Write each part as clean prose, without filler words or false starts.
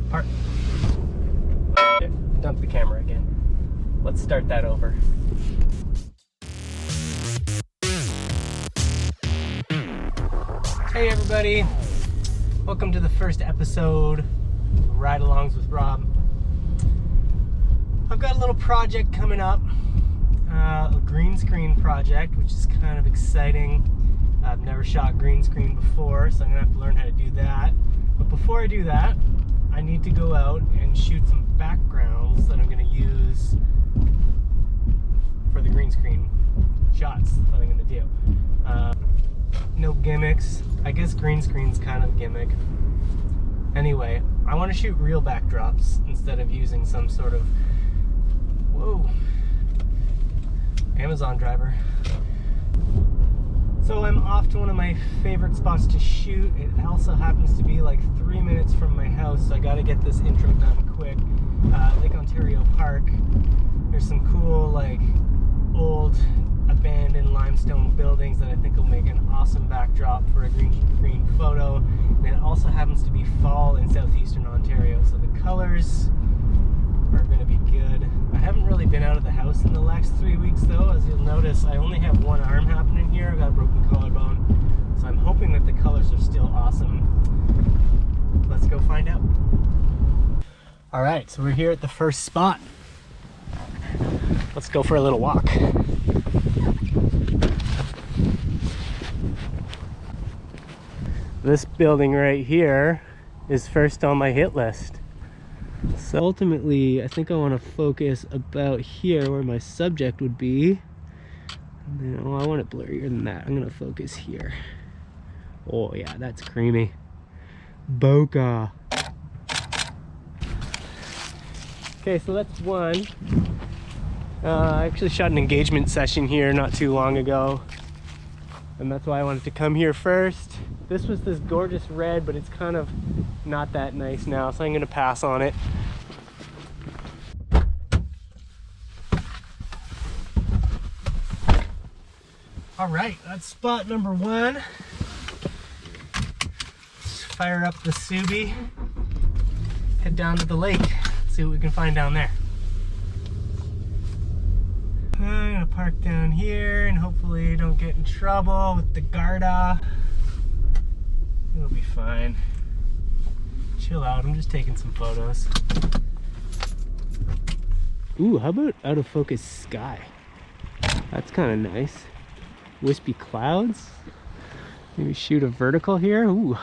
Park. Dump the camera again. Let's start that over. Hey everybody, welcome to the first episode of Ride Alongs with Rob. I've got a little project coming up, a green screen project, which is kind of exciting. I've never shot green screen before, so I'm gonna have to learn how to do that. But before I do that, I need to go out and shoot some backgrounds that I'm gonna use for the green screen shots that I'm gonna do. No gimmicks. I guess green screen's kind of a gimmick. Anyway, I want to shoot real backdrops instead of using some sort of, whoa, Amazon driver. So I'm off to one of my favorite spots to shoot. It also happens to be like 3 minutes from my house, so I got to get this intro done quick. Lake Ontario Park. There's some cool, like, old abandoned limestone buildings that I think will make an awesome backdrop for a green screen photo. And it also happens to be fall in southeastern Ontario, so the colors are going to be good. I haven't really been out of the house in the last 3 weeks though. As you'll notice, I only have one arm happening here. I've got a broken collarbone, so I'm hoping that the colors are still awesome. Let's go find out. Alright, so we're here at the first spot. Let's go for a little walk. This building right here is first on my hit list. So ultimately, I think I want to focus about here where my subject would be. And then, oh, I want it blurrier than that. I'm going to focus here. Oh yeah, that's creamy. Bokeh. Okay, so that's one. I actually shot an engagement session here not too long ago, and that's why I wanted to come here first. This was this gorgeous red, but it's kind of not that nice now, so I'm going to pass on it. All right, that's spot number one. Let's fire up the Subi, head down to the lake, see what we can find down there. I'm gonna park down here and hopefully don't get in trouble with the Garda. It'll be fine. Chill out, I'm just taking some photos. Ooh, how about out of focus sky? That's kind of nice. Wispy clouds. Maybe shoot a vertical here. Ooh,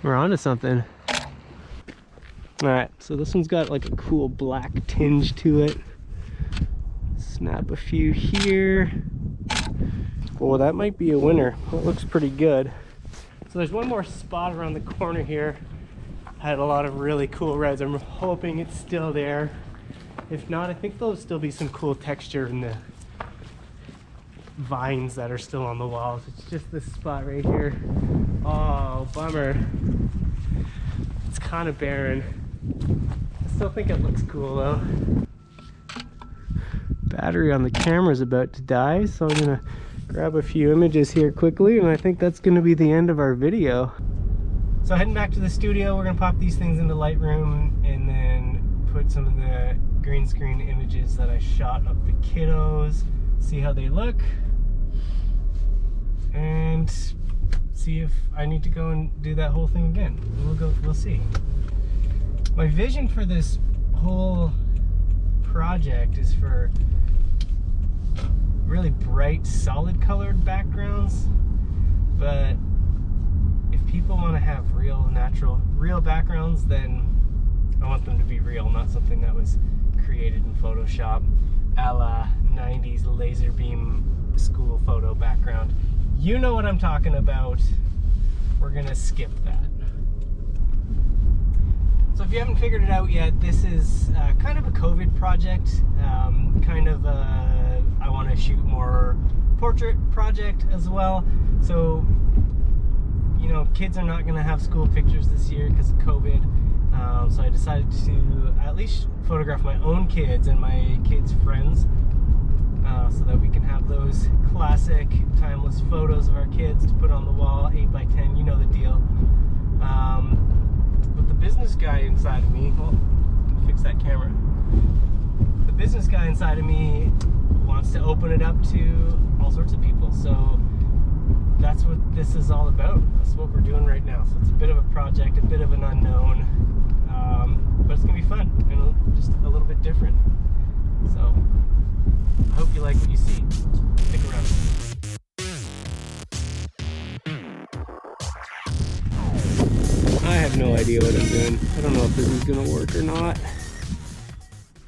we're onto something. Alright, so this one's got like a cool black tinge to it. Snap a few here. Oh, that might be a winner. That looks pretty good. So there's one more spot around the corner here. Had a lot of really cool reds. I'm hoping it's still there. If not, I think there'll still be some cool texture in the vines that are still on the walls. It's just this spot right here. Oh, bummer. It's kind of barren. I still think it looks cool though. Battery on the camera is about to die, so I'm gonna grab a few images here quickly, and I think that's gonna be the end of our video. So heading back to the studio, we're gonna pop these things into Lightroom and then put some of the green screen images that I shot of the kiddos, see how they look, and see if I need to go and do that whole thing again. We'll see. My vision for this whole project is for really bright, solid colored backgrounds, but if people want to have real, natural, real backgrounds, then I want them to be real, not something that was created in Photoshop a la 90s laser beam school photo background. You know what I'm talking about. We're gonna skip that. So if you haven't figured it out yet, this is kind of a COVID project, I want to shoot more portrait project as well. So, you know, kids are not going to have school pictures this year because of COVID. So I decided to at least photograph my own kids and my kids' friends, so that we can have those classic, timeless photos of our kids to put on the wall, 8x10, you know the deal. But the business business guy inside of me, well, fix that camera. The business guy inside of me wants to open it up to all sorts of people. So that's what this is all about. That's what we're doing right now. So it's a bit of a project, a bit of an unknown, but it's gonna be fun and just a little bit different. So I hope you like what you see. Stick around. I have no idea what I'm doing. I don't know if this is gonna work or not.